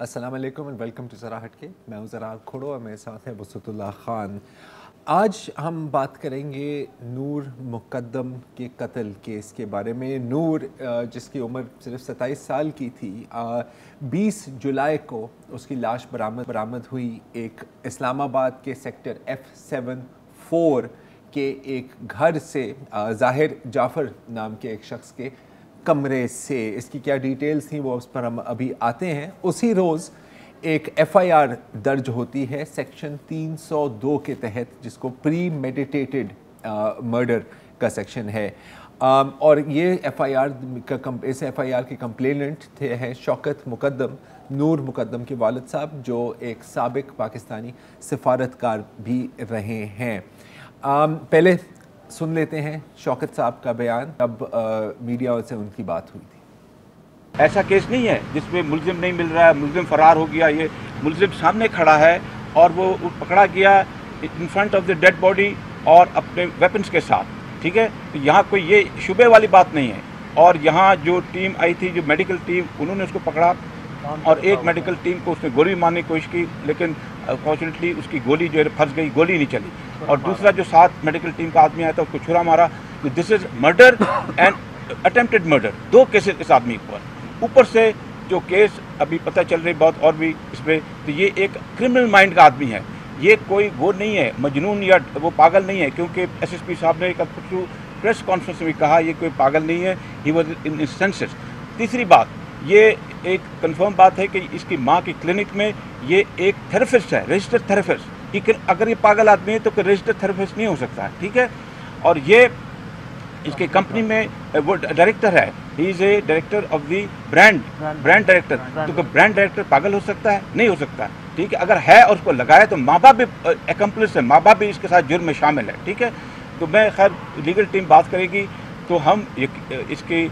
अस्सलाम वालेकुम and welcome to ज़रा हटके। मैं हूँ ज़रा खोड़ो और मेरे साथ है वसतुल्लाह ख़ान। आज हम बात करेंगे नूर मुक़द्दम के कत्ल केस के बारे में। नूर जिसकी उम्र सिर्फ 27 साल की थी, 20 जुलाई को उसकी लाश बरामद हुई एक इस्लामाबाद के सेक्टर F74 के एक घर से, ज़ाहिर जाफ़र नाम के एक शख्स के कमरे से। इसकी क्या डिटेल्स थी वो उस पर हम अभी आते हैं। उसी रोज़ एक FIR दर्ज होती है सेक्शन 302 के तहत, जिसको प्री मेडिटेटेड मर्डर का सेक्शन है। और ये इस FIR के कंप्लेनेंट हैं शौकत मुक़द्दम, नूर मुक़द्दम के वालिद साहब, जो एक साबिक पाकिस्तानी सिफारतकार भी रहे हैं। पहले सुन लेते हैं शौकत साहब का बयान, तब मीडिया से उनकी बात हुई थी। ऐसा केस नहीं है जिसमें मुल्जिम नहीं मिल रहा है, मुल्जिम फरार हो गया। ये मुल्जिम सामने खड़ा है और वो पकड़ा गया in front of the dead body और अपने वेपन्स के साथ, ठीक है। तो यहाँ कोई ये शुबे वाली बात नहीं है। और यहाँ जो टीम आई थी, जो मेडिकल टीम, उन्होंने उसको पकड़ा और एक मेडिकल टीम को उसने गोली मारने की कोशिश की, लेकिन अनफॉर्चुनेटली उसकी गोली जो है फंस गई, गोली नहीं चली। और दूसरा जो साथ मेडिकल टीम का आदमी आया था उसको छुरा मारा। तो this is murder and attempted murder, दो केसेस इस आदमी पर। ऊपर से जो केस अभी पता चल रही बात और भी इसमें, तो ये एक क्रिमिनल माइंड का आदमी है। ये कोई वो नहीं है मजनून या वो पागल नहीं है, क्योंकि SSP साहब ने एक प्रेस कॉन्फ्रेंस में कहा ये कोई पागल नहीं है, ही वॉज इन सेंसेस। तीसरी बात, ये एक कंफर्म बात है कि इसकी माँ की क्लिनिक में ये एक थेरेपिस्ट है, रजिस्टर्ड थेरेपिस्ट। अगर ये पागल आदमी है तो रजिस्टर्ड थेरेपिस्ट नहीं हो सकता है, ठीक है। और ये इसके कंपनी में वो डायरेक्टर है, he is a director of the brand director. तो ब्रांड डायरेक्टर पागल हो सकता है? नहीं हो सकता, ठीक है। अगर है और उसको लगाया तो माँ बाप भी एकम्प्लिस है, माँ बाप भी इसके साथ जुर्म में शामिल है, ठीक है। तो मैं खैर लीगल टीम बात करेगी तो हम इसकी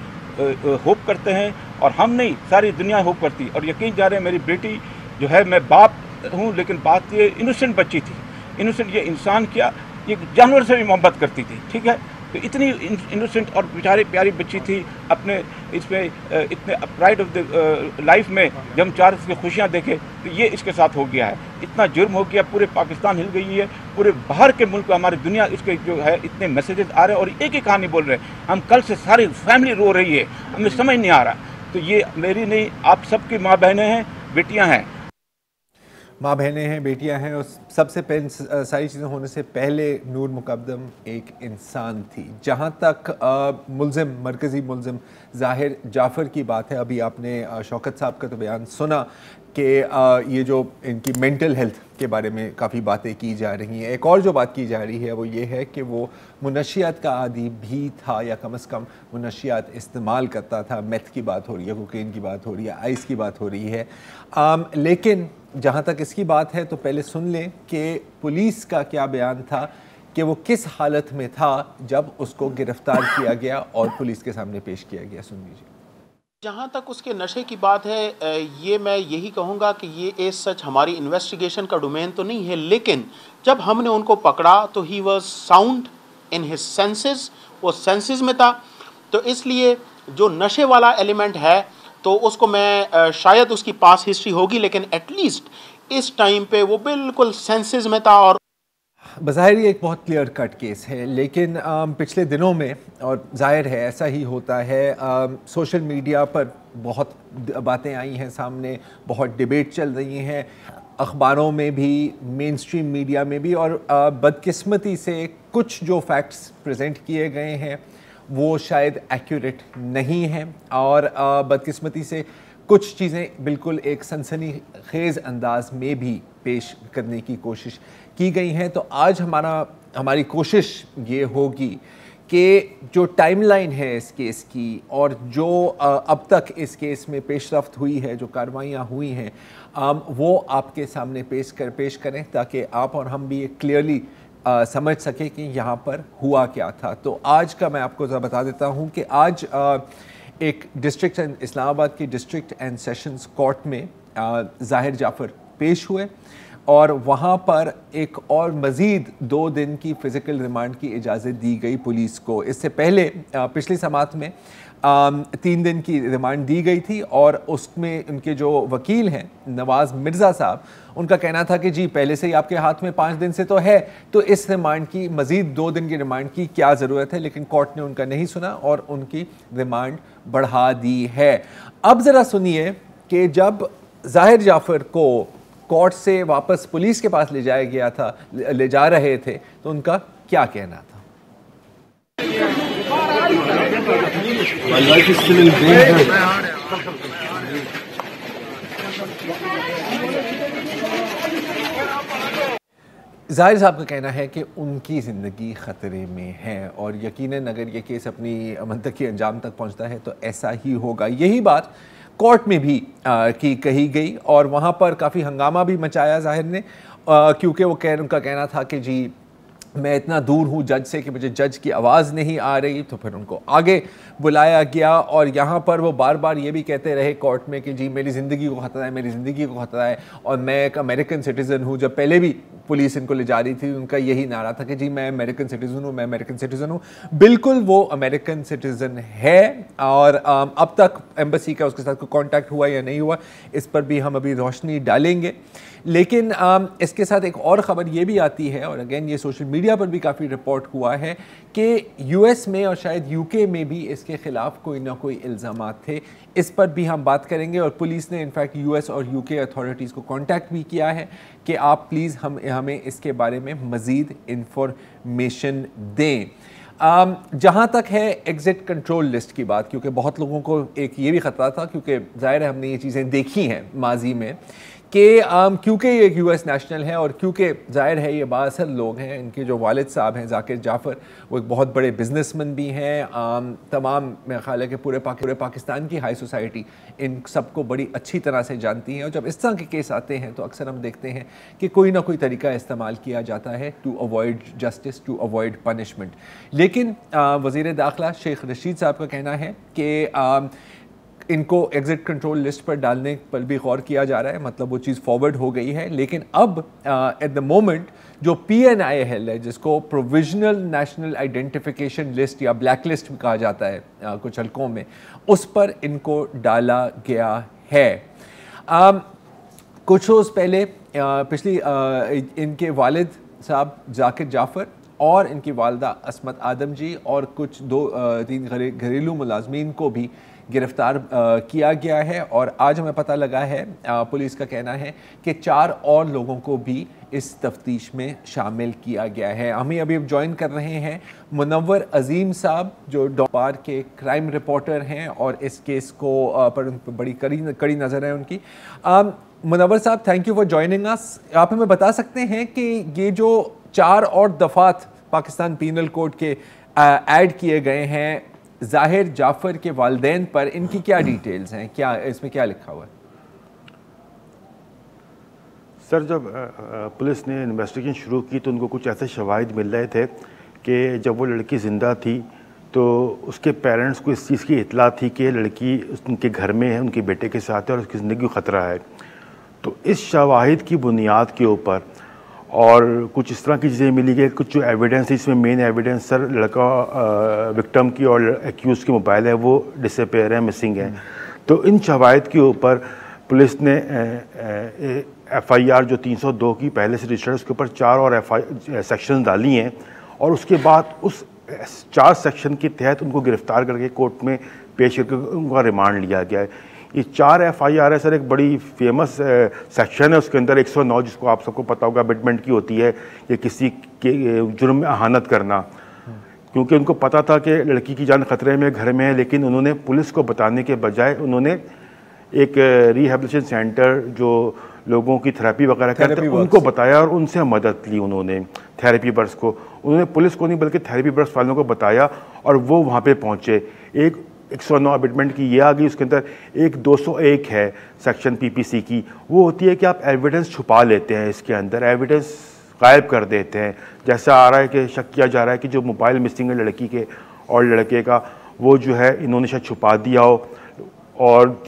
होप करते हैं, और हम नहीं सारी दुनिया होप करती। और यकीन जा रहे हैं मेरी बेटी जो है, मैं बाप हूँ लेकिन बात ये इनोसेंट बच्ची थी, इनोसेंट, ये इंसान क्या, ये जानवर से भी मोहब्बत करती थी, ठीक है। तो इतनी इनोसेंट और बेचारी प्यारी बच्ची थी, अपने इसमें इतने प्राइड ऑफ द लाइफ में जब हम चार इसकी खुशियाँ देखे तो ये इसके साथ हो गया है। इतना जुर्म हो गया, पूरे पाकिस्तान हिल गई है, पूरे बाहर के मुल्क हमारी दुनिया इसके जो है इतने मैसेजेस आ रहे हैं और एक ही कहानी बोल रहे हैं। हम कल से सारी फैमिली रो रही है, हमें समझ नहीं आ रहा। तो ये मेरी नहीं, आप सबकी माँ बहनें हैं, बेटियाँ हैं, माँ बहनें हैं, बेटियां हैं। और सबसे पहले सारी चीज़ें होने से पहले नूर मुक़द्दम एक इंसान थी। जहाँ तक मुल्ज़िम, मरकज़ी मुल्ज़िम ज़ाहिर जाफ़र की बात है, अभी आपने शौकत साहब का तो बयान सुना कि ये जो इनकी मेंटल हेल्थ के बारे में काफ़ी बातें की जा रही हैं। एक और जो बात की जा रही है वो ये है कि वो मुनशियात का आदी भी था, या कम से कम मुनशियात इस्तेमाल करता था। मेथ की बात हो रही है, कोकेन की बात हो रही है, आइस की बात हो रही है। लेकिन जहाँ तक इसकी बात है तो पहले सुन लें कि पुलिस का क्या बयान था, कि वो किस हालत में था जब उसको गिरफ्तार किया गया और पुलिस के सामने पेश किया गया। सुन लीजिए। जहाँ तक उसके नशे की बात है, ये मैं यही कहूँगा कि ये एज सच हमारी इन्वेस्टिगेशन का डोमेन तो नहीं है, लेकिन जब हमने उनको पकड़ा तो he was sound in his senses, वो सेंसेस में था। तो इसलिए जो नशे वाला एलिमेंट है तो उसको मैं शायद उसकी पास हिस्ट्री होगी, लेकिन एटलीस्ट इस टाइम पे वो बिल्कुल सेंसेस में था। और बज़ाहिर ये एक बहुत क्लियर कट केस है, लेकिन पिछले दिनों में, और जाहिर है ऐसा ही होता है, सोशल मीडिया पर बहुत बातें आई हैं सामने, बहुत डिबेट चल रही हैं, अखबारों में भी, मेन स्ट्रीम मीडिया में भी। और बदकिस्मती से कुछ जो फैक्ट्स प्रेजेंट किए गए हैं वो शायद एक्यूरेट नहीं हैं, और बदकिस्मती से कुछ चीज़ें बिल्कुल एक सनसनीखेज़ अंदाज में भी पेश करने की कोशिश की गई हैं। तो आज हमारी कोशिश ये होगी कि जो टाइमलाइन है इस केस की, और जो अब तक इस केस में पेशरफ्त हुई है, जो कार्रवाइयाँ हुई हैं, वो आपके सामने पेश करें, ताकि आप और हम भी क्लियरली समझ सके कि यहाँ पर हुआ क्या था। तो आज का मैं आपको ज़रा बता देता हूँ कि आज एक डिस्ट्रिक्ट एंड इस्लामाबाद की डिस्ट्रिक्ट एंड सेशंस कोर्ट में ज़ाहिर जाफ़र पेश हुए और वहाँ पर एक और मज़ीद 2 दिन की फ़िज़िकल रिमांड की इजाज़त दी गई पुलिस को। इससे पहले पिछली समात में 3 दिन की रिमांड दी गई थी और उसमें उनके जो वकील हैं नवाज़ मिर्ज़ा साहब, उनका कहना था कि जी पहले से ही आपके हाथ में 5 दिन से तो है, तो इस रिमांड की मज़ीद 2 दिन की रिमांड की क्या ज़रूरत है, लेकिन कोर्ट ने उनका नहीं सुना और उनकी रिमांड बढ़ा दी है। अब ज़रा सुनिए कि जब ज़ाहिर जाफ़र को कोर्ट से वापस पुलिस के पास ले जाया गया था, ले जा रहे थे, तो उनका क्या कहना था। ज़ाहिर साहब का कहना है कि उनकी ज़िंदगी ख़तरे में है और यकीनन अगर ये केस अपनी मंतकी अंजाम तक पहुंचता है तो ऐसा ही होगा। यही बात कोर्ट में भी की कही गई और वहाँ पर काफ़ी हंगामा भी मचाया ज़ाहिर ने, क्योंकि उनका कहना था कि जी मैं इतना दूर हूँ जज से कि मुझे जज की आवाज़ नहीं आ रही, तो फिर उनको आगे बुलाया गया और यहाँ पर वो बार बार ये भी कहते रहे कोर्ट में कि जी मेरी ज़िंदगी को ख़तरा है, मेरी ज़िंदगी को ख़तरा है और मैं एक अमेरिकन सिटीज़न हूँ। जब पहले भी पुलिस इनको ले जा रही थी उनका यही नारा था कि जी मैं अमेरिकन सिटीज़न हूँ, मैं अमेरिकन सिटीज़न हूँ। बिल्कुल वो अमेरिकन सिटीज़न है और अब तक एम्बेसी का उसके साथ कोई कॉन्टैक्ट हुआ या नहीं हुआ इस पर भी हम अभी रोशनी डालेंगे। लेकिन इसके साथ एक और ख़बर ये भी आती है और अगेन ये सोशल मीडिया पर भी काफ़ी रिपोर्ट हुआ है कि यूएस में और शायद यूके में भी इसके ख़िलाफ़ कोई ना कोई इल्ज़ामात थे। इस पर भी हम बात करेंगे और पुलिस ने इनफैक्ट यूएस और यूके अथॉरिटीज़ को कांटेक्ट भी किया है कि आप प्लीज़ हमें इसके बारे में मज़ीद इंफॉर्मेशन दें। जहाँ तक है एग्ज़िट कंट्रोल लिस्ट की बात, क्योंकि बहुत लोगों को एक ये भी ख़तरा था, क्योंकि ज़ाहिर है हमने ये चीज़ें देखी हैं माजी में कि क्योंकि ये एक यूएस नेशनल है और क्योंकि ज़ाहिर है ये बाअसर लोग हैं, इनके जो वालिद साहब हैं ज़ाकिर जाफ़र वो एक बहुत बड़े बिजनेसमैन भी हैं। तमाम मेरा ख्याल है कि पूरे पाकिस्तान की हाई सोसाइटी इन सबको बड़ी अच्छी तरह से जानती है और जब इस तरह के केस आते हैं तो अक्सर हम देखते हैं कि कोई ना कोई तरीका इस्तेमाल किया जाता है to avoid justice, to avoid punishment. लेकिन वज़ीर दाखिला शेख रशीद साहब का कहना है कि इनको एग्ज़िट कंट्रोल लिस्ट पर डालने पर भी गौर किया जा रहा है, मतलब वो चीज़ फॉरवर्ड हो गई है। लेकिन अब एट द मोमेंट जो PNIL है, जिसको प्रोविजनल नेशनल आइडेंटिफिकेशन लिस्ट या ब्लैक लिस्ट भी कहा जाता है कुछ हलकों में, उस पर इनको डाला गया है। कुछ रोज़ पहले पिछली इनके वालिद साहब ज़ाकिर जाफ़र और इनकी वालदा अस्मत आदम जी और कुछ 2-3 घरेलू मुलाजमीन को भी गिरफ्तार किया गया है और आज हमें पता लगा है, पुलिस का कहना है कि 4 और लोगों को भी इस तफ्तीश में शामिल किया गया है। हम अभी ज्वाइन कर रहे हैं मुनव्वर अजीम साहब जो डॉपार के क्राइम रिपोर्टर हैं और इस केस को पर बड़ी कड़ी नज़र है उनकी। मुनव्वर साहब, thank you for joining us. आप हमें बता सकते हैं कि ये जो 4 और दफ़ात पाकिस्तान पीनल कोड के ऐड किए गए हैं ज़ाहिर जाफ़र के वालिदैन पर, इनकी क्या डिटेल्स हैं, क्या इसमें क्या लिखा हुआ है? सर, जब पुलिस ने इन्वेस्टिगेशन शुरू की तो उनको कुछ ऐसे शवाहिद मिल रहे थे कि जब वो लड़की ज़िंदा थी तो उसके पेरेंट्स को इस चीज़ की इत्तला थी कि लड़की उनके घर में है, उनके बेटे के साथ है और उसकी ज़िंदगी को ख़तरा है। तो इस शवाहिद की बुनियाद के ऊपर और कुछ इस तरह की चीज़ें मिली गई। कुछ जो एविडेंस है, इसमें मेन एविडेंस सर लड़का विक्टिम की और एक्यूज़ की मोबाइल है वो डिसअपेयर है, मिसिंग है। तो इन शवाहिद के ऊपर पुलिस ने FIR जो 302 की पहले से रजिस्टर्ड, उसके ऊपर 4 और सेक्शन डाली हैं और उसके बाद उस 4 सेक्शन के तहत उनको गिरफ़्तार करके कोर्ट में पेश करके उनका रिमांड लिया गया है। ये 4 FIR है सर, एक बड़ी फेमस सेक्शन है उसके अंदर 109, जिसको आप सबको पता होगा अबेटमेंट की होती है कि किसी के जुर्म में अहानत करना, क्योंकि उनको पता था कि लड़की की जान खतरे में घर में है, लेकिन उन्होंने पुलिस को बताने के बजाय उन्होंने एक रिहेबिलिटेशन सेंटर जो लोगों की थेरेपी वगैरह करते हैं उनको बताया और उनसे मदद ली उन्होंने, थेरेपी वर्क्स को। उन्होंने पुलिस को नहीं बल्कि थेरेपी वर्क्स वालों को बताया और वो वहाँ पे पहुँचे। एक 109 अबेटमेंट की ये आ गई, उसके अंदर एक 201 है सेक्शन PPC की, वो होती है कि आप एविडेंस छुपा लेते हैं, इसके अंदर एविडेंस गायब कर देते हैं। जैसा आ रहा है कि शक किया जा रहा है कि जो मोबाइल मिसिंग है लड़की के और लड़के का, वो जो है इन्होंने शायद छुपा दिया हो और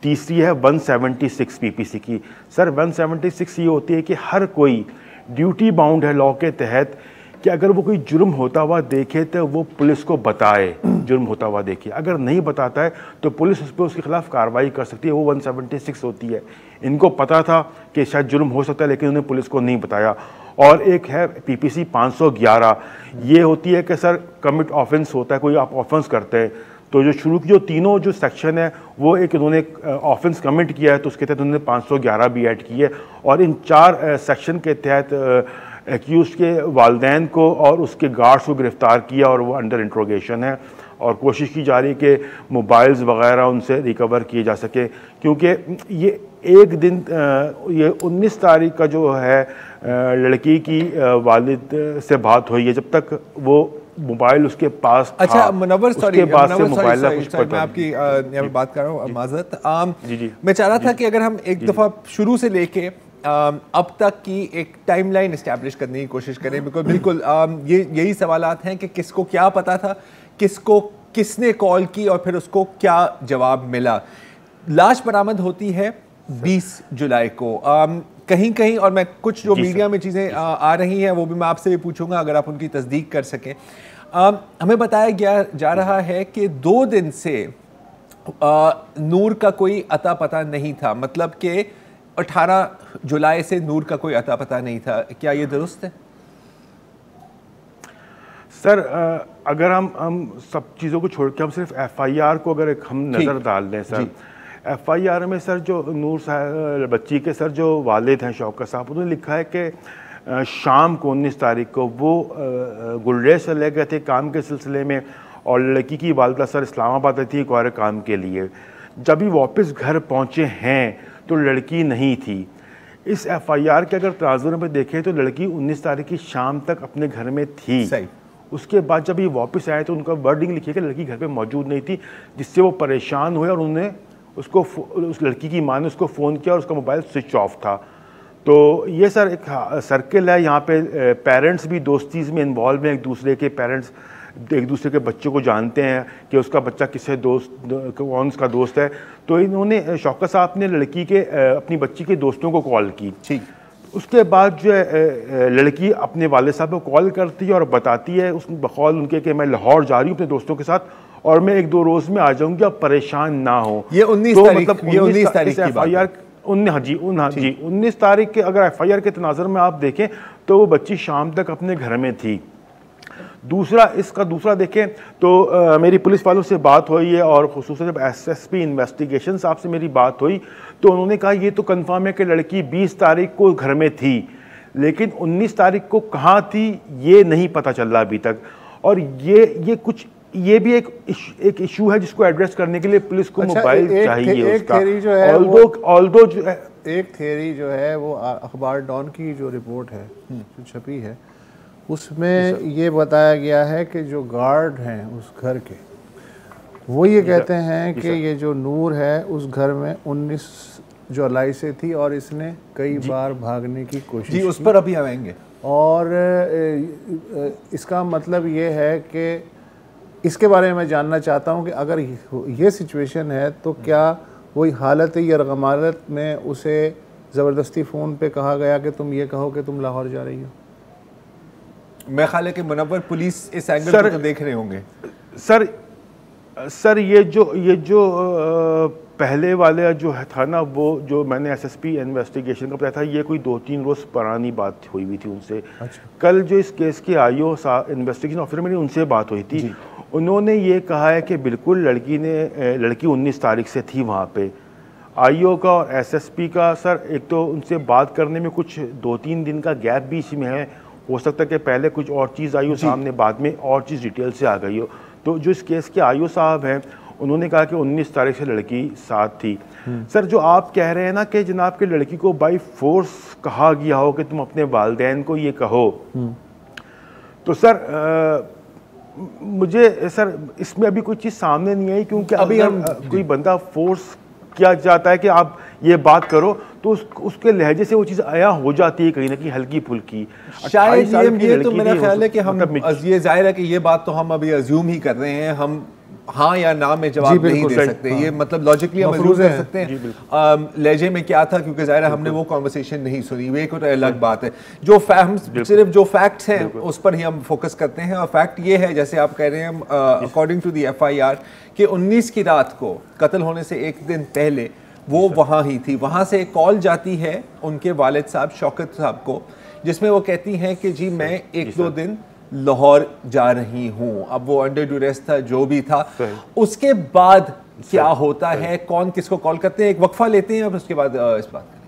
तीसरी है 176 पीपीसी की। सर 176 ये होती है कि हर कोई ड्यूटी बाउंड है लॉ के तहत कि अगर वो कोई जुर्म होता हुआ देखे तो वो पुलिस को बताए, जुर्म होता हुआ देखे। अगर नहीं बताता है तो पुलिस उस पर उसके खिलाफ कार्रवाई कर सकती है, वो 176 होती है। इनको पता था कि शायद जुर्म हो सकता है लेकिन उन्हें पुलिस को नहीं बताया। और एक है पीपीसी 511, ये होती है कि सर कमिट ऑफेंस होता है, कोई आप ऑफेंस करते हैं तो जो शुरू की जो तीनों जो सेक्शन है वो एक उन्होंने ऑफेंस कमिट किया है तो उसके तहत उन्होंने 511 भी ऐड की है। और इन 4 सेक्शन के तहत एक्यूज के वालिदैन को और उसके गार्ड्स को गिरफ्तार किया और वो अंडर इंट्रोगेशन है और कोशिश की जा रही कि मोबाइल्स वगैरह उनसे रिकवर किए जा सके, क्योंकि ये एक दिन ये 19 तारीख का जो है लड़की की वालिद से बात हुई है, जब तक वो मोबाइल उसके पास अच्छा था, मुनव्वर सॉरी उसके बाद से मोबाइल सॉरी कुछ मैं पता आपकी यहाँ पे बात कर रहा हूँ, माजरत। जी मैं चाह रहा था कि अगर हम एक दफ़ा शुरू से लेके अब तक की एक टाइमलाइन इस्टेब्लिश करने की कोशिश करें, बिल्कुल बिल्कुल ये यही सवालात हैं कि किसको क्या पता था, किसको किसने कॉल की और फिर उसको क्या जवाब मिला। लाश बरामद होती है 20 जुलाई को कहीं कहीं, और मैं कुछ जो मीडिया में चीज़ें आ रही हैं वो भी मैं आपसे भी पूछूंगा अगर आप उनकी तस्दीक कर सकें। हमें बताया गया जा रहा है कि 2 दिन से नूर का कोई अता पता नहीं था, मतलब कि 18 जुलाई से नूर का कोई अता पता नहीं था, क्या ये दुरुस्त है? सर अगर हम सब चीज़ों को छोड़ के हम सिर्फ एफआईआर को अगर हम नज़र डाल दें सर, एफआईआर में सर जो नूर साहब बच्ची के सर जो वालिद हैं शौकत साहब, उन्होंने लिखा है कि शाम को 19 तारीख को वो गुलरेज चले गए थे काम के सिलसिले में और लड़की की वालिदा सर इस्लामाबाद आई थी एक और काम के लिए। जब भी वापस घर पहुँचे हैं तो लड़की नहीं थी। इस एफआईआर के अगर तराजुर में देखें तो लड़की 19 तारीख की शाम तक अपने घर में थी। सही। उसके बाद जब ये वापस आए तो उनका वर्डिंग लिखिए कि लड़की घर पे मौजूद नहीं थी, जिससे वो परेशान हुए और उन्होंने उसको उस लड़की की माँ ने उसको फ़ोन किया और उसका मोबाइल स्विच ऑफ था। तो ये सर एक सर्किल है, यहाँ पे पेरेंट्स भी दोस्ती में इन्वॉल्व हैं, एक दूसरे के पेरेंट्स एक दूसरे के बच्चों को जानते हैं कि उसका बच्चा किससे कौन उसका दोस्त है। तो इन्होंने शौकत साहब ने लड़की के अपनी बच्ची के दोस्तों को कॉल की। ठीक। उसके बाद जो है लड़की अपने वाले साहब को कॉल करती है और बताती है उस बकौल उनके कि मैं लाहौर जा रही हूँ अपने दोस्तों के साथ और मैं 1-2 रोज़ में आ जाऊँगी, आप परेशान ना हो। ये 19 तो तारीख, मतलब ये 19 तारीख की बात है। 19 तारीख के अगर एफआईआर के तनाज़ुर में आप देखें तो वो बच्ची शाम तक अपने घर में थी। इसका दूसरा देखें तो मेरी पुलिस वालों से बात हुई है और खुसूसन जब एसएसपी इन्वेस्टिगेशन साहब से मेरी बात हुई तो उन्होंने कहा ये तो कंफर्म है कि लड़की 20 तारीख को घर में थी, लेकिन 19 तारीख को कहाँ थी ये नहीं पता चल रहा अभी तक। और ये भी एक इशू है जिसको एड्रेस करने के लिए पुलिस को मोबाइल चाहिए उसका। ऑल्दो जो है एक थ्योरी जो है वो अखबार डॉन की जो रिपोर्ट है जो छपी है उसमें ये बताया गया है कि जो गार्ड हैं उस घर के वो ये कहते हैं कि ये जो नूर है उस घर में 19 जुलाई से थी और इसने कई बार भागने की कोशिश जी, उस पर अभी आएंगे। और इसका मतलब ये है कि इसके बारे में मैं जानना चाहता हूँ कि अगर ये सिचुएशन है तो क्या वही हालत यरगमालत में उसे ज़बरदस्ती फ़ोन पे कहा गया कि तुम ये कहो कि तुम लाहौर जा रही हो? मैं ख्याल है कि मुनव्वर पुलिस इस एंगल को तो देख रहे होंगे। सर ये जो पहले वाले जो था ना वो जो मैंने एसएसपी इन्वेस्टिगेशन का बताया था ये कोई 2-3 रोज़ पुरानी बात हुई थी उनसे। अच्छा। कल जो इस केस के आईओ इन्वेस्टिगेशन ऑफिसर मेरी उनसे बात हुई थी, उन्होंने ये कहा है कि बिल्कुल लड़की 19 तारीख से थी वहाँ पे। आईओ का और एसएसपी का सर एक तो उनसे बात करने में कुछ 2-3 दिन का गैप बीच में है, हो सकता है कि पहले कुछ और चीज़ आई हो सामने, बाद में और चीज़ डिटेल से आ गई हो। तो जो इस केस के आईओ साहब हैं उन्होंने कहा कि 19 तारीख से लड़की साथ थी। सर जो आप कह रहे हैं ना कि जनाब के लड़की को बाई फोर्स कहा गया हो कि तुम अपने वालिदैन को ये कहो, तो सर मुझे सर इसमें अभी कोई चीज़ सामने नहीं आई, क्योंकि अभी हम कोई बंदा फोर्स किया जाता है कि आप ये बात करो तो उसके लहजे से वो चीज़ आया हो जाती है कहीं ना कहीं हल्की फुल्की। शायद ये तो मेरा ख्याल है कि हम ये जाहिर है कि ये बात तो हम अभी अज्यूम ही कर रहे हैं, हाँ या ना में जवाब नहीं दे सकते। ये मतलब लॉजिकली हम मजबूर कर सकते हैं लहजे में क्या था, क्योंकि ज़ाहिर हमने वो कॉन्वर्सेशन नहीं सुनी, वो एक अलग बात है। जो हम सिर्फ जो फैक्ट्स हैं उस पर ही हम फोकस करते हैं, और फैक्ट ये है जैसे आप कह रहे हैं अकॉर्डिंग टू दी FIR कि 19 की रात को कत्ल होने से एक दिन पहले वो वहाँ ही थी। वहाँ से एक कॉल जाती है उनके वालिद साहब शौकत साहब को, जिसमें वो कहती हैं कि जी मैं 1-2 दिन लाहौर जा रही हूँ। अब वो अंडर ड्यूरेस था, जो भी था। उसके बाद क्या होता है, कौन किसको कॉल करते हैं, एक वक्फा लेते हैं और उसके बाद इस बात करें।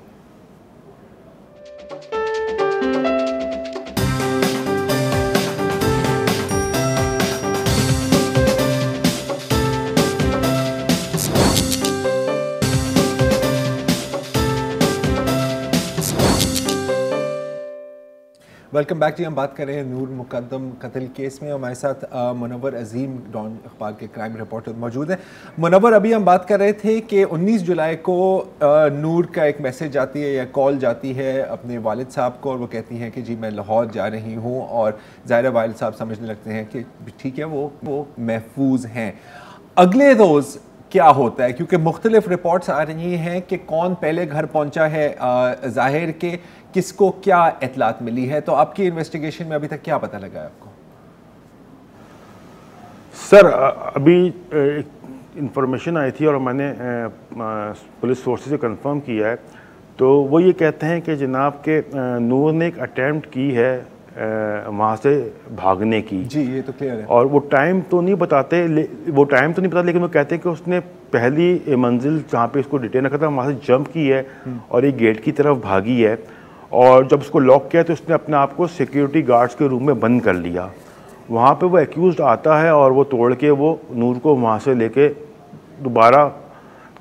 वेलकम बैक जी। हम बात कर रहे हैं नूर मुकद्दम कत्ल केस में। हमारे साथ मुनव्वर अजीम डॉन अखबार के क्राइम रिपोर्टर मौजूद हैं। मुनव्वर, अभी हम बात कर रहे थे कि 19 जुलाई को नूर का एक मैसेज आती है या कॉल जाती है अपने वालिद साहब को, और वो कहती हैं कि जी मैं लाहौर जा रही हूँ, और ज़ाहिर वालिद साहब समझने लगते हैं कि ठीक है वो महफूज हैं। अगले रोज़ क्या होता है, क्योंकि मुख्तलिफ रिपोर्ट्स आ रही हैं कि कौन पहले घर पहुंचा है ज़ाहिर के, किसको क्या इतलात मिली है, तो आपकी इन्वेस्टिगेशन में अभी तक क्या पता लगा है आपको? सर अभी इंफॉर्मेशन आई थी और मैंने पुलिस फोर्सेस से कंफर्म किया है, तो वो ये कहते हैं कि जनाब के नूर ने एक अटैम्प्ट की है वहाँ से भागने की। जी ये तो क्लियर है। और वो टाइम तो नहीं बताते, लेकिन वो कहते हैं कि उसने पहली मंजिल जहाँ पे उसको डिटेन रखा था वहाँ से जंप की है और एक गेट की तरफ भागी है, और जब उसको लॉक किया तो उसने अपने आप को सिक्योरिटी गार्ड्स के रूम में बंद कर लिया। वहाँ पे वो एक्यूज्ड आता है और वो तोड़ के वो नूर को वहाँ से लेके दोबारा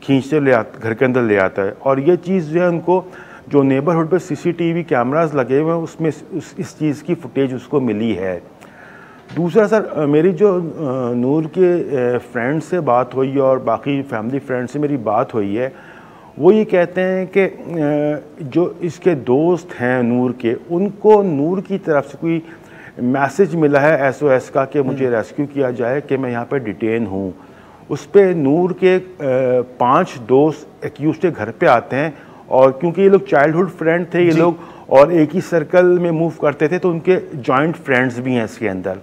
खींचते घर के अंदर ले आता है। और ये चीज़ जो है उनको जो नेबरहुड पे CCTV कैमरास लगे हुए हैं उसमें इस चीज़ की फुटेज उसको मिली है। दूसरा सर, मेरी जो नूर के फ्रेंड से बात हुई और बाकी फैमिली फ्रेंड से मेरी बात हुई है, वो ये कहते हैं कि जो इसके दोस्त हैं नूर के, उनको नूर की तरफ से कोई मैसेज मिला है SOS का कि मुझे रेस्क्यू किया जाए, कि मैं यहाँ पे डिटेन हूँ। उस पर नूर के 5 दोस्त एक्यूज के घर पे आते हैं, और क्योंकि ये लोग चाइल्डहुड फ्रेंड थे ये लोग और एक ही सर्कल में मूव करते थे, तो उनके जॉइंट फ्रेंड्स भी हैं इसके अंदर।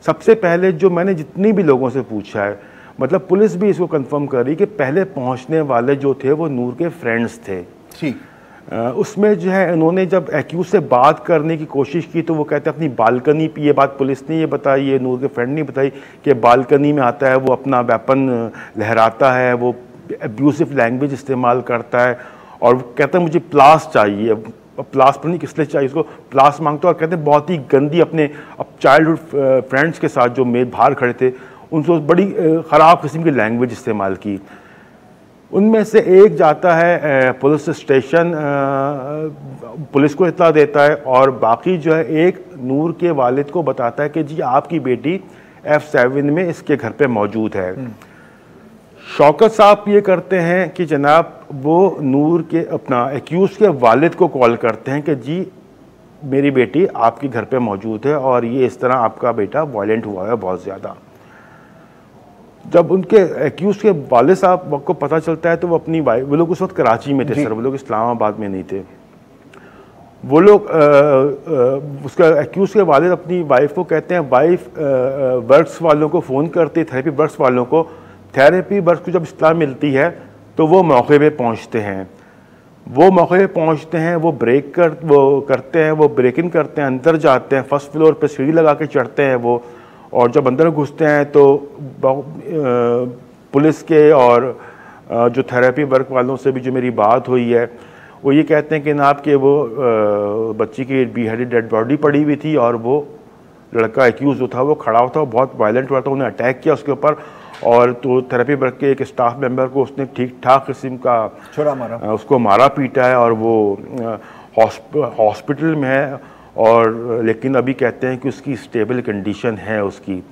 सबसे पहले जो मैंने जितनी भी लोगों से पूछा है, मतलब पुलिस भी इसको कंफर्म कर रही कि पहले पहुंचने वाले जो थे वो नूर के फ्रेंड्स थे। ठीक। उसमें जो है उन्होंने जब एक्यूज से बात करने की कोशिश की तो वो कहते हैं अपनी बालकनी पे, ये बात पुलिस ने ये बताई, ये नूर के फ्रेंड ने बताई कि बालकनी में आता है, वो अपना वेपन लहराता है, वो एब्यूसिव लैंग्वेज इस्तेमाल करता है, और कहता है मुझे प्लास चाहिए। प्लास पर नहीं किस लिए चाहिए, उसको प्लास मांगता है, और कहते हैं बहुत ही गंदी अपने चाइल्डहुड फ्रेंड्स के साथ जो मेरे बाहर खड़े थे उनसे बड़ी ख़राब किस्म की लैंग्वेज इस्तेमाल की। उनमें से एक जाता है पुलिस स्टेशन, पुलिस को इत्तला देता है, और बाकी जो है एक नूर के वालिद को बताता है कि जी आपकी बेटी F7 में इसके घर पे मौजूद है। शौकत साहब ये करते हैं कि जनाब वो नूर के अपना एक्यूज के वालिद को कॉल करते हैं कि जी मेरी बेटी आपके घर पे मौजूद है और ये इस तरह आपका बेटा वायलेंट हुआ है बहुत ज़्यादा। जब उनके एक्यूज के वालिद साहब को पता चलता है तो वो अपनी वाइफ, वो लोग उस वक्त कराची में थे सर, वो लोग इस्लामाबाद में नहीं थे, वो लोग उसका एक्यूज के वालिद अपनी वाइफ को कहते हैं, वाइफ वर्क्स वालों को फ़ोन करते, थेरेपी वर्क्स वालों को, थेरेपी वर्क्स को जब इस्लाह मिलती है तो वो मौके पे पहुंचते हैं। वो मौके पे पहुंचते हैं, वो करते हैं, वो ब्रेक इन करते हैं, अंदर जाते हैं, फर्स्ट फ्लोर पे सीढ़ी लगा के चढ़ते हैं वो, और जब अंदर घुसते हैं तो पुलिस के और जो थेरेपी वर्क वालों से भी जो मेरी बात हुई है, वो ये कहते हैं कि जनाब के वो बच्ची की बीहेडेड डेड बॉडी पड़ी हुई थी और वो लड़का एक्यूज जो था वो खड़ा हुआ था, बहुत वायलेंट हुआ था, उन्हें अटैक किया उसके ऊपर, और तो थेरेपी वर्क के एक स्टाफ मेंबर को उसने ठीक ठाक किस्म का छुरा मारा, उसको मारा पीटा है, और वो हॉस्पिटल में है, और लेकिन अभी कहते हैं कि उसकी स्टेबल कंडीशन है उसकी।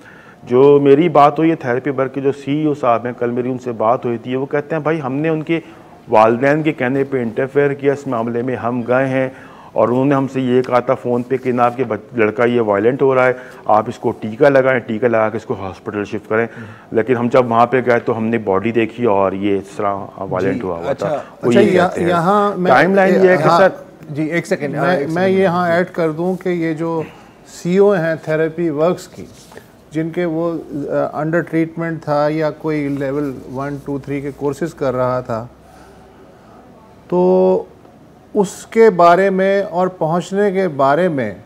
जो मेरी बात हुई है थेरेपी वर्क के जो CEO साहब हैं, कल मेरी उनसे बात हुई थी, वो कहते हैं भाई हमने उनके वालिदैन के कहने पे इंटरफेयर किया इस मामले में, हम गए हैं और उन्होंने हमसे ये कहा था फ़ोन पे कि ना आपके लड़का ये वायलेंट हो रहा है, आप इसको टीका लगाएं, टीका लगा के इसको हॉस्पिटल शिफ्ट करें। लेकिन हम जब वहाँ पे गए तो हमने बॉडी देखी और ये इस तरह वायलेंट हुआ था। अच्छा, यहाँ टाइमलाइन ये है कि सर जी एक सेकेंड मैं ये यहाँ ऐड कर दूँ कि ये जो CEO हैं थेरेपी वर्क्स की, जिनके वो अंडर ट्रीटमेंट था या कोई लेवल 1, 2, 3 के कोर्सेज कर रहा था, तो उसके बारे में और पहुंचने के बारे में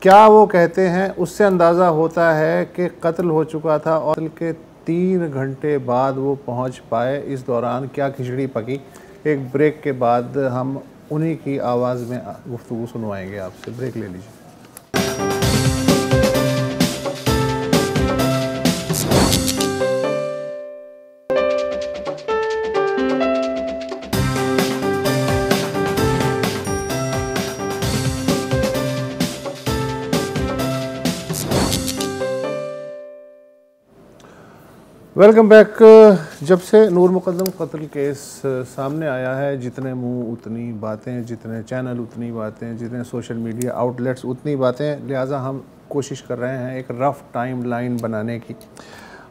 क्या वो कहते हैं, उससे अंदाज़ा होता है कि कत्ल हो चुका था और कत्ल के 3 घंटे बाद वो पहुंच पाए। इस दौरान क्या खिचड़ी पकी। एक ब्रेक के बाद हम उन्हीं की आवाज़ में गुफ्तगू सुनवाएंगे आपसे। ब्रेक ले लीजिए। Welcome back. जब से नूर मुकद्दम कत्ल केस सामने आया है, जितने मुंह उतनी बातें, जितने चैनल उतनी बातें, जितने सोशल मीडिया आउटलेट्स उतनी बातें, लिहाजा हम कोशिश कर रहे हैं एक रफ़ टाइम लाइन बनाने की।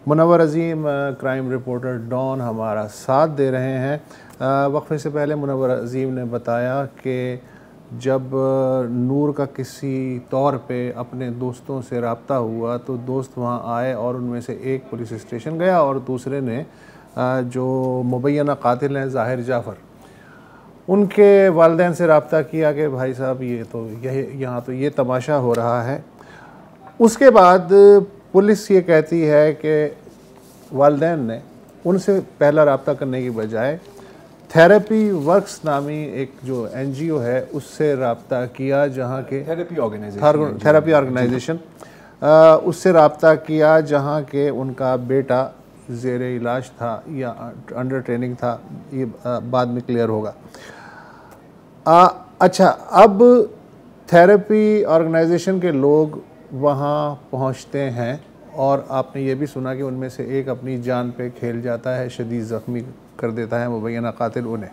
मुनव्वर अज़ीम क्राइम रिपोर्टर डॉन हमारा साथ दे रहे हैं। वक्फे से पहले मुनव्वर अज़ीम ने बताया कि जब नूर का किसी तौर पे अपने दोस्तों से रब्ता हुआ तो दोस्त वहाँ आए और उनमें से एक पुलिस स्टेशन गया और दूसरे ने जो मुबैना कातिल हैं ज़ाहिर जाफ़र, उनके वालिदैन से रब्ता किया कि भाई साहब ये तो यहाँ तो ये तमाशा हो रहा है। उसके बाद पुलिस ये कहती है कि वालिदैन ने उनसे पहला रब्ता करने की बजाय थेरेपी वर्क्स नामी एक जो NGO है उससे रब्ता किया, जहाँ के थेरेपी ऑर्गेनाइजेशन उससे रब्ता किया जहाँ के उनका बेटा ज़ेर इलाज था या अंडर ट्रेनिंग था, ये बाद में क्लियर होगा। अच्छा, अब थेरेपी ऑर्गेनाइजेशन के लोग वहाँ पहुँचते हैं और आपने ये भी सुना कि उनमें से एक अपनी जान पे खेल जाता है, शदीद ज़ख्मी कर देता है मुबैना कातिल उन्हें।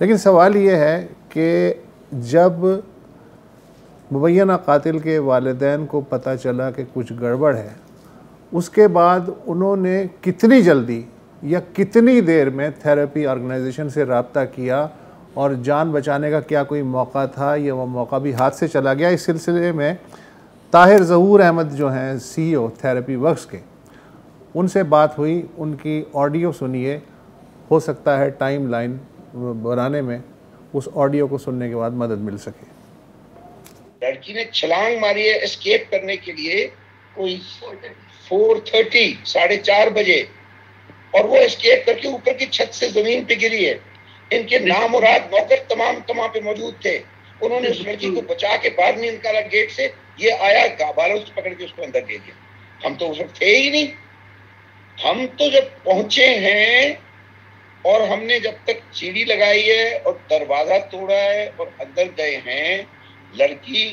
लेकिन सवाल ये है कि जब मुबैना कातिल के वालिदैन को पता चला कि कुछ गड़बड़ है, उसके बाद उन्होंने कितनी जल्दी या कितनी देर में थेरेपी ऑर्गेनाइजेशन से रब्ता किया और जान बचाने का क्या कोई मौका था या वो मौका भी हाथ से चला गया। इस सिलसिले में ताहिर ज़हूर अहमद जो हैं CEO थेरेपी वर्क्स के, उनसे बात हुई, उनकी ऑडियो सुनिए। हो सकता है टाइम लाइन बनाने में उस ऑडियो को सुनने के बाद मदद मिल सके। लड़की ने छलांग मारी है एस्केप करने के लिए, कोई 4:30 4:30 बजे, और वो एस्केप करके ऊपर की छत से जमीन पे गिरी है। इनके नामुराद नौकर तमाम पे मौजूद थे। उन्होंने उस लड़की को बचा के बाहर नहीं निकाला गेट से। ये आया गाबालों से पकड़ के उसको अंदर दे दिया। हम तो उस वक्त थे ही नहीं। हम तो जब पहुंचे हैं और हमने जब तक सीढ़ी लगाई है और दरवाजा तोड़ा है और अंदर गए हैं, लड़की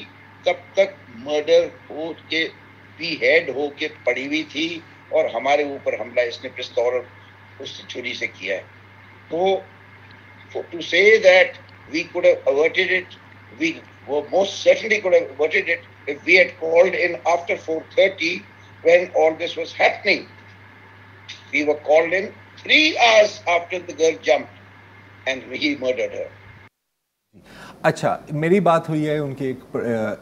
तब तक मर्डर हो के बीहेड हो के पड़ी हुई थी और हमारे ऊपर हमला इसने पिस्तौल उस छुरी से किया है। तो to say that we could have averted it, we most certainly could have averted it if we had called in after 4:30 when all this was happening. We were called in 3 hours after the girl jumped and he murdered her. अच्छा, मेरी बात हुई है उनके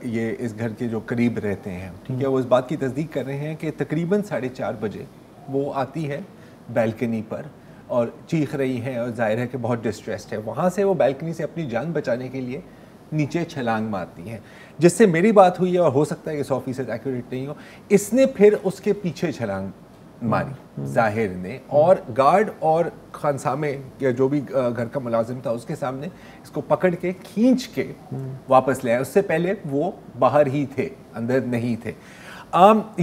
ये इस घर के जो करीब रहते हैं, ठीक है, वो इस बात की तस्दीक कर रहे हैं कि तकरीबन 4:30 बजे वो आती है बैल्कनी पर और चीख रही है और जाहिर है कि बहुत डिस्ट्रेस्ड है। वहाँ से वो बैल्कनी से अपनी जान बचाने के लिए नीचे छलांग मारती हैं, जिससे मेरी बात हुई है और हो सकता है कि 100% एक्यूरेट नहीं हो। इसने फिर उसके पीछे छलांग मारी जाहिर ने, और गार्ड और खानसामे या जो भी घर का मुलाजिम था उसके सामने इसको पकड़ के खींच के वापस ले आए। उससे पहले वो बाहर ही थे, अंदर नहीं थे।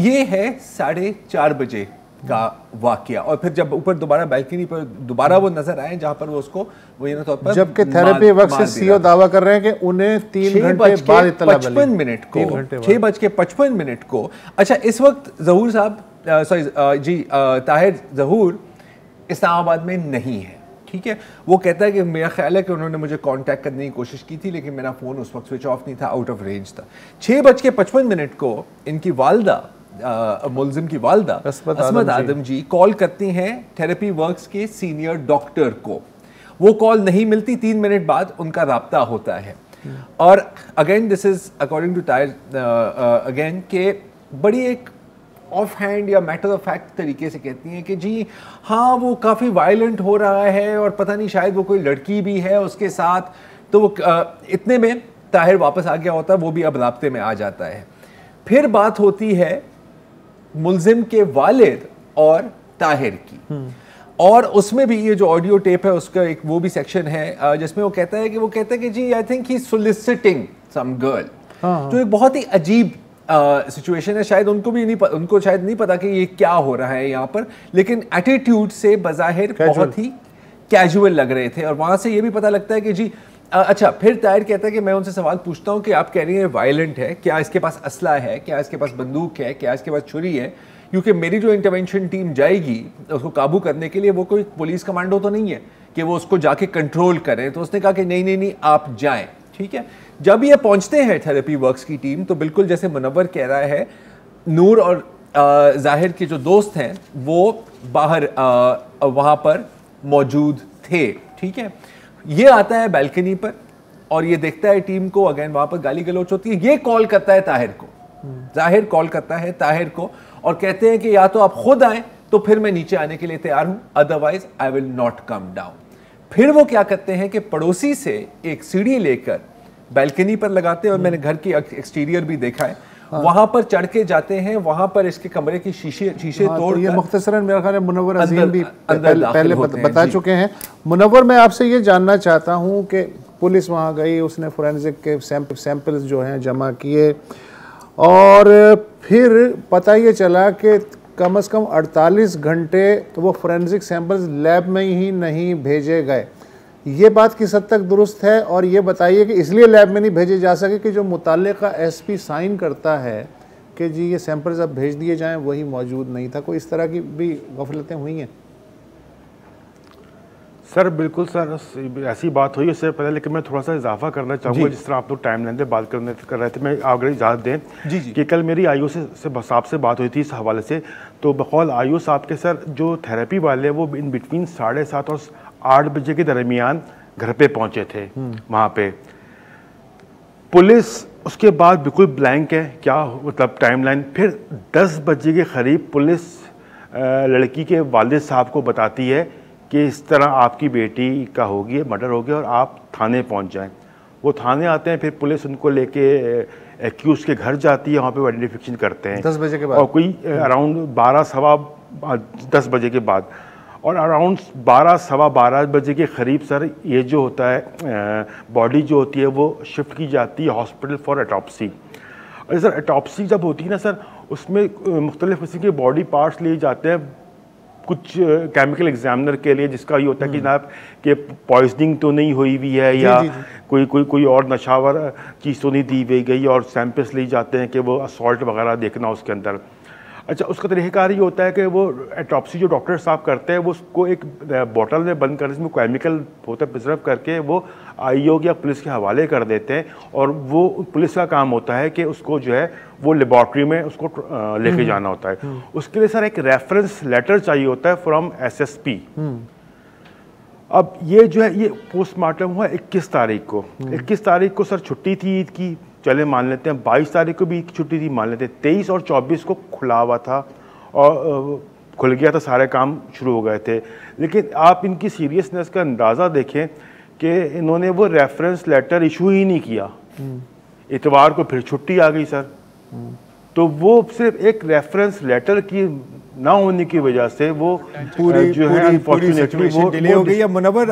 ये है 4:30 बजे का वाकया। और फिर जब ऊपर दोबारा बैल्कनी पर दोबारा वो नजर आए जहां पर वो उसको वो तौर पर, जबकि थेरेपी वर्क से CEO दावा कर रहे हैं कि उन्हें 3 घंटे बाद इत्तला मिली, 55 मिनट को 6:55 मिनट को। अच्छा, इस वक्त ज़हूर साहब ताहिर ज़हूर इस्लामाबाद में नहीं है, ठीक है। वो कहता है कि मेरा ख्याल है कि उन्होंने मुझे कांटेक्ट करने की कोशिश की थी, लेकिन मेरा फ़ोन उस वक्त स्विच ऑफ नहीं था, आउट ऑफ रेंज था। 6:55 को इनकी वालदा, मुलजिम की वालदा असमत आदम जी कॉल करती हैं थेरेपी वर्क्स के सीनियर डॉक्टर को। वो कॉल नहीं मिलती, 3 मिनट बाद उनका राब्ता होता है। और again this is according to Tahir again के बड़ी एक ऑफ हैंड या मैटर ऑफ फैक्ट तरीके से कहती हैं कि जी हाँ वो काफ़ी वायलेंट हो रहा है और पता नहीं शायद वो कोई लड़की भी है उसके साथ। तो वो इतने में ताहिर वापस आ गया होता है, वो भी अब राब्ते में आ जाता है। फिर बात होती है मुलजिम के वालिद और ताहिर की, और उसमें भी ये जो ऑडियो टेप है उसका एक वो भी सेक्शन है जिसमें वो कहता है कि जी I think he सोलिसिटिंग some girl, जो एक बहुत ही अजीब सिचुएशन है। शायद उनको शायद नहीं पता कि ये क्या हो रहा है यहाँ पर, लेकिन एटीट्यूड से बज़ाहिर बहुत ही कैजुअल लग रहे थे। और वहाँ से ये भी पता लगता है कि जी अच्छा। फिर ताहिर कहता है कि मैं उनसे सवाल पूछता हूँ कि आप कह रही हैं वायलेंट है, क्या इसके पास असला है, क्या इसके पास बंदूक है, क्या इसके पास छुरी है, क्योंकि मेरी जो इंटरवेंशन टीम जाएगी उसको काबू करने के लिए वो कोई पुलिस कमांडो तो नहीं है कि वो उसको जाके कंट्रोल करें। तो उसने कहा कि नहीं आप जाएं, ठीक है। जब ये पहुंचते हैं थेरेपी वर्क्स की टीम, तो बिल्कुल जैसे मुनव्वर कह रहा है, नूर और जाहिर के जो दोस्त हैं वो बाहर वहाँ पर मौजूद थे, ठीक है। ये आता है बैल्कनी पर और ये देखता है टीम को, अगेन वहाँ पर गाली गलौच होती है। ये कॉल करता है ताहिर को, जाहिर कॉल करता है ताहिर को और कहते हैं कि या तो आप खुद आए तो फिर मैं नीचे आने के लिए तैयार हूं, otherwise I will not come down. फिर वो क्या करते हैं कि पड़ोसी से एक सीढ़ी लेकर बैल्कनी पर लगाते हैं, और मैंने घर की एक्सटीरियर भी देखा है, वहां पर चढ़ के जाते हैं, वहां पर इसके कमरे की शीशे तोड़ तो ये मुख्तसरन मेरा ख्याल है मुनव्वर अजीम भी पहले बता चुके हैं। मुनव्वर, मैं आपसे ये जानना चाहता हूँ कि पुलिस वहाँ गई, उसने फोरेंसिक के सैंपल्स जो हैं जमा किए, और फिर पता ये चला कि कम से कम 48 घंटे तो वो फोरेंसिक सैंपल्स लैब में ही नहीं भेजे गए। ये बात किस हद तक दुरुस्त है? और ये बताइए कि इसलिए लैब में नहीं भेजे जा सके कि जो मुताल्लिका एसपी साइन करता है कि जी ये सैंपल्स अब भेज दिए जाएं, वही मौजूद नहीं था। कोई इस तरह की भी गफलतें हुई हैं? सर बिल्कुल सर, ऐसी बात हुई उससे पहले, लेकिन मैं थोड़ा सा इजाफा करना चाहूँगा। जिस तरह आप लोग टाइम लाइन पे बात कर रहे थे, मैं अगर इजाज़त दें जी कि कल मेरी आयु साहब से बात हुई थी इस हवाले से। तो बकौल आयु साहब के सर जो थेरेपी वाले वो इन बिटवीन 7:30 और 8 बजे के दरमियान घर पे पहुँचे थे। वहाँ पे पुलिस उसके बाद बिल्कुल ब्लैंक है, क्या मतलब टाइम लाइन। फिर 10 बजे के करीब पुलिस लड़की के वालिद साहब को बताती है कि इस तरह आपकी बेटी का हो गया, मर्डर हो गया और आप थाने पहुंच जाएं। वो थाने आते हैं, फिर पुलिस उनको लेके एक्यूज के घर जाती है, वहाँ पे वो आइडेंटिफिकेशन करते हैं 10 बजे के बाद, और कोई अराउंड 10 बजे के बाद, और अराउंड 12-12 बजे के करीब सर ये जो होता है बॉडी जो होती है वो शिफ्ट की जाती है हॉस्पिटल फॉर ऑटोप्सी। और सर ऑटोप्सी जब होती है ना सर, उसमें मुख्तलिफ किस्म के बॉडी पार्ट्स लिए जाते हैं कुछ केमिकल एग्जामिनर के लिए, जिसका ये होता है कि जनाब कि पॉइजनिंग तो नहीं हुई हुई है या कोई और नशावर चीज़ तो नहीं दी गई, और सैंपल्स लिए जाते हैं कि वो असॉल्ट वगैरह देखना उसके अंदर। अच्छा, उसका तरीक़ाकार ये होता है कि वो ऑटोप्सी जो डॉक्टर साहब करते हैं वो उसको एक बोतल में बंद कर, इसमें केमिकल होता है प्रिजर्व करके वो आईओ या पुलिस के हवाले कर देते हैं, और वो पुलिस का काम होता है कि उसको जो है वो लेबॉर्ट्री में उसको लेके जाना होता है। उसके लिए सर एक रेफरेंस लेटर चाहिए होता है फ्रॉम एसएसपी। अब ये जो है ये पोस्टमार्टम हुआ 21 तारीख को। 21 तारीख को सर छुट्टी थी ईद की, चले मान लेते हैं। 22 तारीख को भी छुट्टी थी, मान लेते हैं। 23 और 24 को खुला हुआ था और खुल गया था, सारे काम शुरू हो गए थे। लेकिन आप इनकी सीरियसनेस का अंदाज़ा देखें कि इन्होंने वो रेफरेंस लेटर इशू ही नहीं किया। इतवार को फिर छुट्टी आ गई सर। तो वो सिर्फ एक रेफरेंस लेटर की ना होने की वजह से वो पूरी जो है अनफॉर्चुनेटली वो डिले हो गई है। मुनव्वर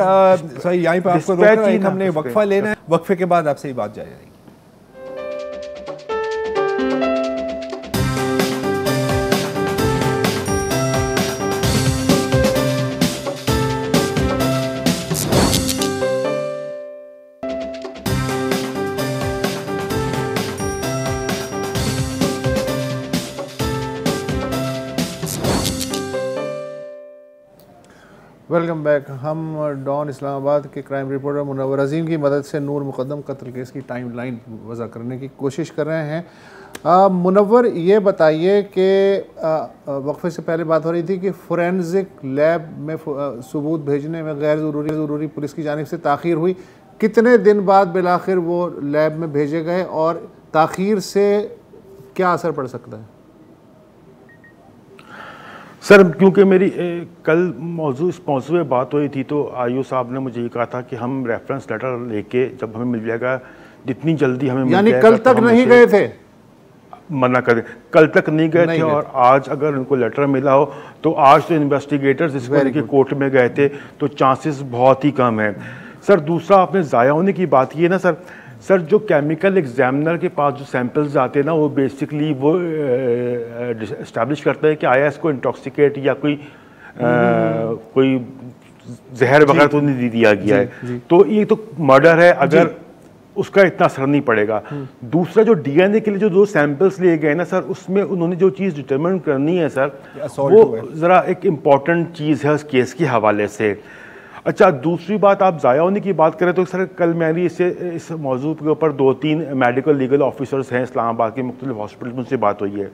सही यहीं पे आपको रोकना है, हमने वक्फा लेना है, वक्फे के बाद आपसे ही बात जारी रहेगी। Welcome back. हम डॉन इस्लामाबाद के क्राइम रिपोर्टर मुनव्वर अजीम की मदद से नूर मुकद्दम कत्ल केस की टाइमलाइन वज़ा करने की कोशिश कर रहे हैं। मुनव्वर, ये बताइए कि वक्फे से पहले बात हो रही थी कि फोरेंसिक लैब में सबूत भेजने में गैर ज़रूरी पुलिस की जानिब से ताख़ीर हुई। कितने दिन बाद बिलाखिर वो लैब में भेजे गए और ताख़ीर से क्या असर पड़ सकता है? सर, क्योंकि मेरी कल इस मौजू में बात हुई थी तो आईओ साहब ने मुझे ये कहा था कि हम रेफरेंस लेटर लेके जब हमें मिल जाएगा, जितनी जल्दी हमें यानी कल तक नहीं गए थे? मना कर, कल तक नहीं गए थे। और आज अगर उनको लेटर मिला हो तो आज तो इन्वेस्टिगेटर्स इसको लेके कोर्ट में गए थे, तो चांसेस बहुत ही कम है। सर, दूसरा आपने ज़ाया होने की बात की है ना सर, जो केमिकल एग्जामिनर के पास जो सैंपल्स आते हैं ना, वो बेसिकली वो इस्टेब्लिश करते हैं कि आया इसको इंटॉक्सिकेट या कोई जहर वगैरह तो नहीं दिया गया है, तो ये तो मर्डर है, अगर उसका इतना असर नहीं पड़ेगा। दूसरा, जो डीएनए के लिए जो 2 सैंपल्स लिए गए ना सर, उसमें उन्होंने जो चीज़ डिटरमिन करनी है सर, वो ज़रा एक इम्पॉर्टेंट चीज़ है उस केस के हवाले से। अच्छा, दूसरी बात, आप ज़ाया होने की बात करें तो सर, कल मेरी इस मौजू के ऊपर 2-3 मेडिकल लीगल ऑफिसर्स हैं इस्लामाबाद के मुख्तलिफ हॉस्पिटल में, उनसे बात हुई है।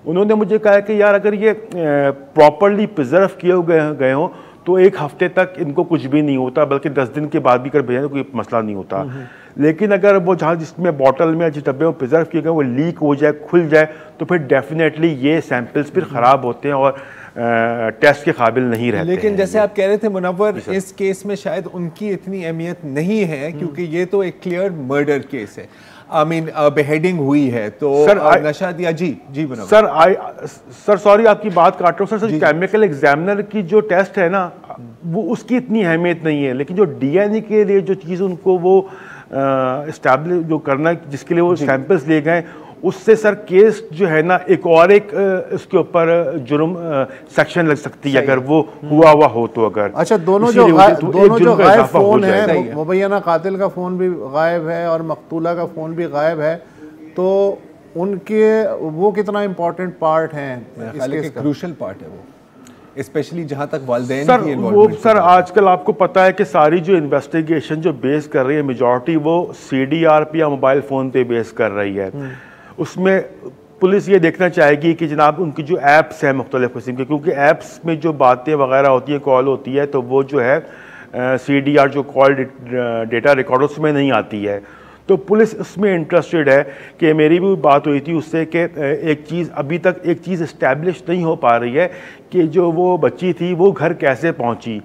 उन्होंने मुझे कहा कि यार अगर ये प्रॉपरली प्रिजर्व किए गए हों तो 1 हफ्ते तक इनको कुछ भी नहीं होता, बल्कि 10 दिन के बाद भी कर भेजें तो कोई मसला नहीं होता। लेकिन अगर वो जहाँ जिसमें बॉटल में या जिस डब्बे में प्रिजर्व किए गए वो लीक हो जाए, खुल जाए, तो फिर डेफिनेटली ये सैंपल्स फिर ख़राब होते हैं और टेस्ट के काबिल नहीं रहते। लेकिन जैसे आप कह रहे थे मुनव्वर, इस केस में शायद उनकी इतनी अहमियत नहीं है, क्योंकि ये तो एक क्लियर मर्डर केस है। आई मीन बेहेडिंग हुई है, तो सर नशा दिया। जी मुनव्वर सर सॉरी आपकी बात काट रहा हूँ सर। केमिकल एग्जामिनर की जो टेस्ट है ना, वो उसकी इतनी अहमियत नहीं है, लेकिन जो डीएनए के लिए जो चीज़ उनको वो एस्टैब्लिश जो करना, जिसके लिए वो सैंपल्स लिए गए, उससे सर केस जो है ना एक इसके ऊपर जुर्म सेक्शन लग सकती है अगर वो हुआ हो तो। अगर अच्छा, दोनों जो गायब फोन है, मुबैना कातिल का फोन भी गायब है और मकतूला का फोन भी गायब है, तो उनके वो कितना इम्पोर्टेंट पार्ट है? क्रूशल पार्ट है वो, स्पेशली जहाँ तक वालिदैन सर की वो सर आजकल आपको पता है कि सारी जो इन्वेस्टिगेशन जो बेस कर रही है मेजॉरिटी वो CDR पे या मोबाइल फ़ोन पे बेस कर रही है। उसमें पुलिस ये देखना चाहेगी कि जनाब उनकी जो ऐप्स हैं मुख्तलिफ किस्म के, क्योंकि ऐप्स में जो बातें वगैरह होती हैं, कॉल होती है, तो वो जो है CDR जो कॉल डेटा रिकॉर्ड उसमें नहीं आती है। तो पुलिस उसमें इंटरेस्टेड है कि मेरी भी बात हुई थी उससे कि एक चीज़ अभी तक एक चीज़ इस्टेब्लिश नहीं हो पा रही है कि जो वो बच्ची थी वो घर कैसे पहुंची,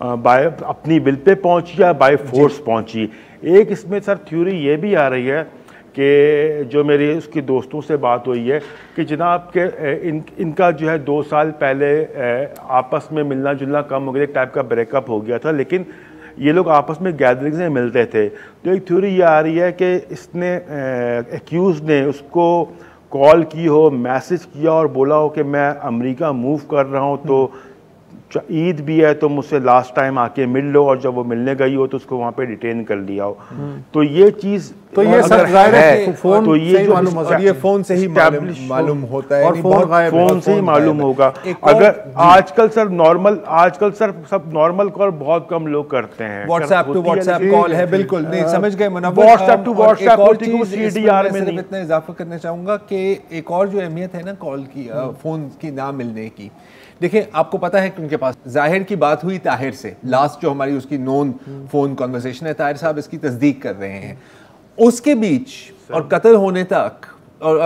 बाय अपनी बिल पे पहुंची या बाय फोर्स पहुंची। एक इसमें सर थ्योरी ये भी आ रही है कि जो मेरी उसकी दोस्तों से बात हुई है कि जनाब के इनका जो है 2 साल पहले आपस में मिलना जुलना कम हो गया, एक टाइप का ब्रेकअप हो गया था, लेकिन ये लोग आपस में गैदरिंग्स में मिलते थे। तो एक थ्योरी ये आ रही है कि इसने एक्यूज ने उसको कॉल की हो, मैसेज किया और बोला हो कि मैं अमेरिका मूव कर रहा हूँ, तो ईद भी है तो मुझसे लास्ट टाइम आके मिल लो, और जब वो मिलने गई हो तो उसको वहाँ पे डिटेन कर लिया हो। तो ये चीज़ तो ये सब है फोन तो ये जो ये फोन से ही मालूम होता है, और फोन से ही मालूम होगा। अगर आजकल सर सब नॉर्मल कॉल बहुत कम लोग करते हैं, व्हाट्सएप टू व्हाट्सएप कॉल है, बिल्कुल नहीं समझ गए Munawwar. WhatsApp to WhatsApp CDR में सिर्फ इतना इजाफा करना चाहूँगा कि एक और जो अहमियत है ना कॉल की, फ़ोन की ना मिलने की, देखिए आपको पता है कि उनके पास जाहिर की बात हुई ताहिर से, लास्ट जो हमारी उसकी नॉन फोन कॉन्वर्सेशन है, ताहिर साहब इसकी तस्दीक कर रहे हैं, उसके बीच और कत्ल होने तक और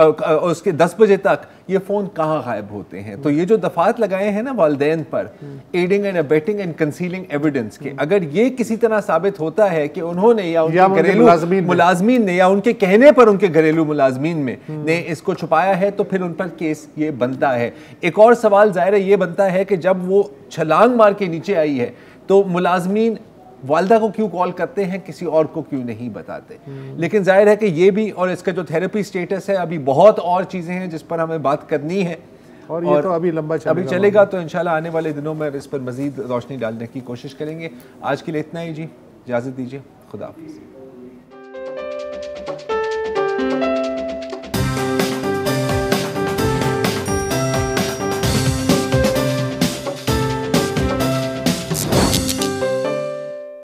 उसके 10 बजे तक ये फ़ोन कहाँ गायब होते हैं। तो ये जो दफात लगाए हैं ना वालिदैन पर, adding and abetting and concealing evidence के, अगर ये किसी तरह साबित होता है कि उन्होंने या उनके घरेलू मुलाजमीन ने या उनके कहने पर उनके घरेलू मुलाजमीन में ने इसको छुपाया है, तो फिर उन पर केस ये बनता है। एक और सवाल ज़ाहिर है ये बनता है कि जब वो छलांग मार के नीचे आई है तो मुलाजमीन वालदा को क्यों कॉल करते हैं, किसी और को क्यों नहीं बताते। लेकिन जाहिर है कि ये भी, और इसका जो थेरेपी स्टेटस है, अभी बहुत और चीज़ें हैं जिस पर हमें बात करनी है, और ये तो अभी लंबा चलेगा। तो इंशाल्लाह आने वाले दिनों में इस पर मज़ीद रोशनी डालने की कोशिश करेंगे। आज के लिए इतना ही जी, इजाज़त दीजिए, खुदा हाफ़िज़।